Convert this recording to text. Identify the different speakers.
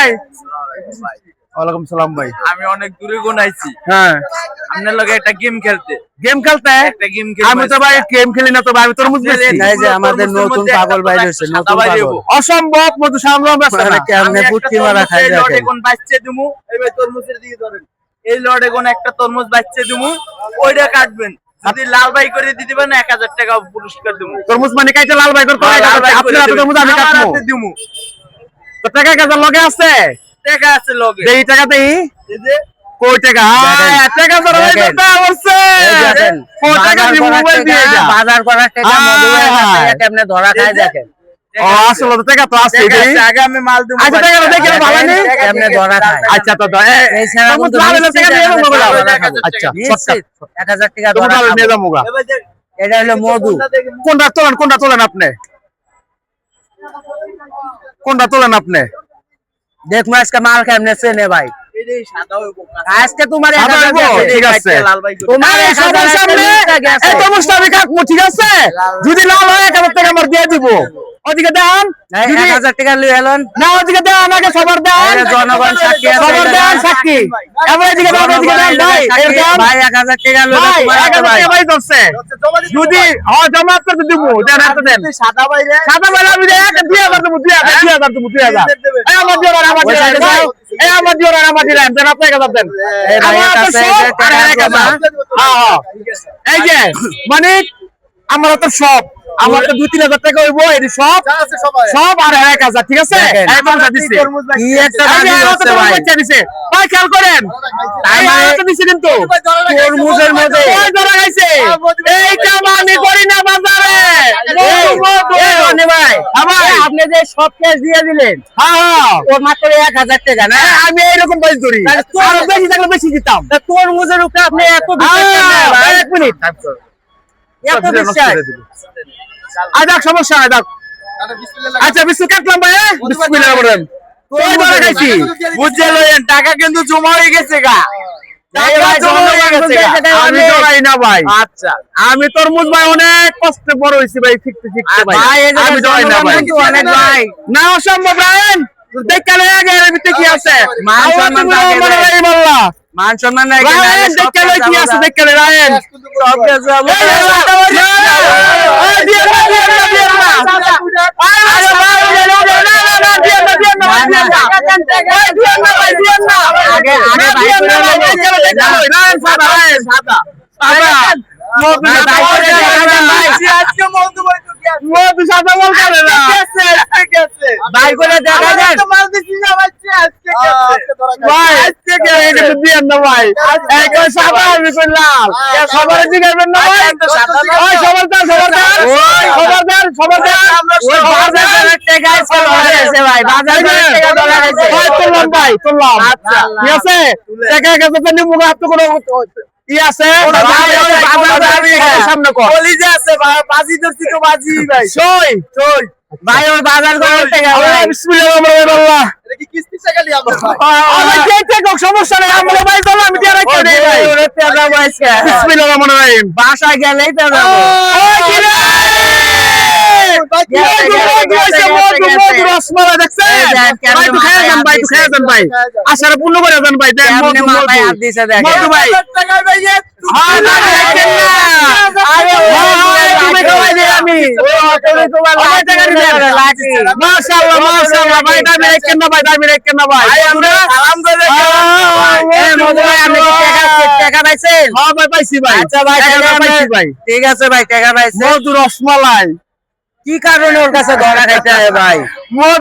Speaker 1: ভাই ওয়ালাইকুম সালাম ভাই।
Speaker 2: আমি অনেক দূরে গুনাইছি।
Speaker 1: হ্যাঁ
Speaker 2: আপনার লগে একটা গেম খেলতে।
Speaker 1: গেম খেলতে?
Speaker 2: একটা গেম
Speaker 1: আমি তো ভাই গেম খেলি না তো ভাই, আমি তরমুজ বেচি।
Speaker 3: এই যে আমাদের নতুন পাগল বাইরে হইছে, নতুন পাগল।
Speaker 1: অসম্ভব মধু সামলাম ব্যস্ত না।
Speaker 3: কেমনে পুটকি মারা খাই
Speaker 2: এই লটে
Speaker 3: দেখেন।
Speaker 2: কোন বাচ্চা দিমু, এবার তরমুজের দিকে ধরেন। এই লটে কোন একটা তরমুজ বাচ্চা দিমু, ওইটা কাটবেন। যদি লাল বাই করে দিতে পারেন 1000 টাকা পুরস্কার দিমু।
Speaker 1: তরমুজ মানে কাইতে লাল বাই করে আপনার হাতে তরমুজ আমি কাটবো।
Speaker 2: দিমু।
Speaker 1: তো টাকা কাজার লগে আছে?
Speaker 2: টাকা আছে লগে।
Speaker 1: দেই টাকা দেই।
Speaker 2: এই যে
Speaker 1: কই টাকা? টাকা জরা ভাই কথা বলছে।
Speaker 3: দেখেন
Speaker 1: কই টাকা দি মোবাইল দিয়ে যা।
Speaker 3: বাজার করার টাকা মোবাইল দিয়ে কেমনে ধরা খায় দেখেন।
Speaker 1: ও আসলে তো টাকা তো আছে দেই।
Speaker 2: আগে আমি মাল দিমু।
Speaker 1: আচ্ছা টাকা দেখে ভালো নেই
Speaker 3: কেমনে ধরা খায়।
Speaker 1: আচ্ছা তো
Speaker 3: এই ছাড়া কিন্তু
Speaker 1: টাকা দিয়ে মোবাইল
Speaker 3: আচ্ছা
Speaker 1: নিশ্চিত
Speaker 3: 1000 টাকা
Speaker 1: তুমি
Speaker 3: ধরা
Speaker 1: ভালো নিয়ে
Speaker 3: খাবো।
Speaker 1: যামুগা।
Speaker 3: এটা হলো মধু।
Speaker 1: কোনটা তোলেন আপনি? কোনটা তোলেন আপনি?
Speaker 3: দেখো আজকে মাল কেমনে চেনে ভাই।
Speaker 2: এই সাদা হইবো।
Speaker 3: আজকে তোমার
Speaker 1: সাদা হইবো? ঠিক আছে।
Speaker 2: লাল বাই করে।
Speaker 3: তোমার
Speaker 1: এই সবার সামনে এই তরমুজটা আমি কাটবো, ঠিক আছে? যদি লাল হয় 1000 টাকা আমার দিয়ে দিব। ওদিকে দেন।
Speaker 3: 1000 টাকা লই এলেন।
Speaker 1: না ওদিকে দেন, আমাকে সবার দেন।
Speaker 3: জনগণ সাক্ষী আছে।
Speaker 1: সবার দেন সাক্ষী। এবার এদিকে দেন, এদিকে দেন ভাই। এই দেন
Speaker 3: ভাই 1000 টাকা লই
Speaker 1: ভাই,
Speaker 3: তোমার হাতে
Speaker 1: 1000
Speaker 3: ভাই।
Speaker 1: টাকা ভাই ধরছে। যদি জমা করতে দিব, দেন হাতে দেন।
Speaker 2: সাদা বাইরে
Speaker 1: সাদা বেলা আমি দেন 2000 দেব, 2000 দেব, 2000। এই আমার দিও না, আমার দিও না। এই আমার দিও না, আমার দিও না। দেন আপনি 1000 দেন।
Speaker 3: এই ভাই
Speaker 1: আমার
Speaker 3: কাছে
Speaker 1: সব
Speaker 3: এই টাকা
Speaker 1: আর 1000।
Speaker 3: জমা।
Speaker 1: হ্যাঁ এই যে মানে আমার তো সব আমার তো 2-3000 টাকা হইবো, এটি সব সব আর 1000, ঠিক আছে?
Speaker 3: দেখেন।
Speaker 1: একদম দিছে।
Speaker 3: কি একটা
Speaker 1: এই যে
Speaker 3: দাবি
Speaker 1: আমার
Speaker 3: হচ্ছে
Speaker 1: তো
Speaker 3: ভাই।
Speaker 1: বাচ্চা দিছে। ভাই খেয়াল করেন। এই আমার তো দিছে কিন্তু
Speaker 3: তরমুজের মধ্যে
Speaker 1: কই ধরা খাইছে? এইটা আমি করি না বাজারে।
Speaker 3: এই রনি ভাই, আপনি যে সব ক্যাশ দিয়ে দিলেন
Speaker 1: হ্যাঁ
Speaker 3: ওর মাত্র 1000 টাকা না।
Speaker 1: আমি এইরকম বাইজ করি। আরো বেশি থাকলে বেশি দিতাম।
Speaker 3: তরমুজের উপরে আপনি এত বিশ্বাস করেন ভাই।
Speaker 1: এক মিনিট।
Speaker 3: এত বিশ্বাস।
Speaker 1: আদাক সমস্যা নাই দাও। আচ্ছা বিস্কুট কাটলাম ভাই। বিসমিল্লাহির রহমানির রহিম। কই ধরা খাইছি?
Speaker 2: বুঝে লইেন টাকা কিন্তু জমা হয়ে গেছে গা।
Speaker 3: এই ভাই
Speaker 1: আমি ধরাই না ভাই।
Speaker 2: আচ্ছা
Speaker 1: আমি তরমুজ ভাই অনেক কষ্টে বড় হইছি ভাই, শিখতে ভাই।
Speaker 3: ভাই এই যে
Speaker 1: আমি ধরাই না ভাই।
Speaker 3: অনেক ভাই
Speaker 1: না অসম্ভব ভাই। দেখালে আগে এর ভিতরে কি আছে?
Speaker 3: মান
Speaker 1: আল্লাহ
Speaker 3: সম্মান
Speaker 1: তুমি
Speaker 3: থাকে
Speaker 1: মনে
Speaker 3: ভাই।
Speaker 1: রাখি বললা।
Speaker 3: মান সম্মান নাই কেন?
Speaker 1: রায়ন দেখালে কি আছে? দেখালে রায়ন।
Speaker 3: সব কিছু
Speaker 1: এই দিয়ে না, দিয়ে না। আরে ভাই দিয়ে না, দিয়ে না, দিয়ে না, দিয়ে না, দিয়ে না। দিয়ে না ভাই, দিয়ে না।
Speaker 3: আগে
Speaker 1: না, দিয়ে না ভাই, দেখালে দেখালে। রায়ন সাদা, রায়ন সাদা। সাদা। মধু
Speaker 3: ভাই,
Speaker 1: সাদা বল
Speaker 3: ভাই,
Speaker 1: করে না ভাই।
Speaker 2: আজকে মধু ভাই তো কি আছে?
Speaker 1: মধু সাদা বল করে না।
Speaker 2: আজকে গেছে
Speaker 3: ভাই করে দেখা
Speaker 2: আমার
Speaker 3: দেন।
Speaker 2: তো মাল দিছি না বাচ্চা আজকে গেছে
Speaker 1: ভাই আজকে কে এটা দিয়ে না ভাই। এই কই সাদা আমি কই লাল। সবার জিগাবেন না ভাই। ওই সবার দান, সবার দান। সবার দান, সবার দান।
Speaker 3: ওই বাজার টাকা আছে ভাই, বাজার টাকা ধরা খাইছে।
Speaker 1: ভাই তুললাম ভাই, তুললাম।
Speaker 3: আচ্ছা।
Speaker 1: ঠিক আছে? টাকা কাছে তো নিমু হাত তো কোনো ই আছে? সামনে কর।
Speaker 2: কলিজা আছে ভাই বাজি ধরছি তো বাজি ভাই
Speaker 1: সই।
Speaker 3: ভাই ওর বাজার করার টাকা ভাই।
Speaker 1: বিসমিল্লাহির রহমানির রহিম।
Speaker 2: এটা কি কিস্তি টাকা লিয়া আপনার ভাই
Speaker 1: আমার কে কে সমস্যা নেই, আমরা ভাই চলো আমি দিয়ে রাখতে দেই ভাই।
Speaker 3: ওরে টাকা পয়সা।
Speaker 1: বিসমিল্লাহির রহমানির রহিম।
Speaker 3: বাসায় গেলেই তো যাবো।
Speaker 1: ওই কি রে? মধু রসমালাই দেখছেন? ভাই তো খেয়ে যান ভাই, তো খেয়ে যান ভাই। আশারা পূর্ণ করে যান ভাই। দেন
Speaker 3: কেমনে
Speaker 1: মধু,
Speaker 3: মাথায়
Speaker 1: মধু।
Speaker 3: হাত দিছে দেখেন।
Speaker 1: মধু ভাই।
Speaker 2: টাকা ভাই
Speaker 1: হ্যাঁ, না, দেখেন না।
Speaker 3: আরে ওই
Speaker 1: তুমি খাওয়াই দিই আমি।
Speaker 3: তুমি তোমার
Speaker 1: আমার টাকা দিবেন।
Speaker 3: লাঠি।
Speaker 1: মাশাআল্লাহ, মাশাআল্লাহ। ভাই দামি রেখেন না ভাই, দামি রেখেন না ভাই।
Speaker 2: সালাম করে
Speaker 3: এ মধু ভাই আপনি কি টাকা পাইছেন?
Speaker 1: হ্যাঁ ভাই পাইছি ভাই।
Speaker 3: আচ্ছা ভাই
Speaker 1: টাকা
Speaker 3: তাহলে
Speaker 1: পাইছি ভাই।
Speaker 3: ঠিক আছে ভাই টাকা পাইছেন।
Speaker 1: মধু রসমালাই।
Speaker 3: কি কারণে ওর কাছে ধরা খাইতে হয় ভাই?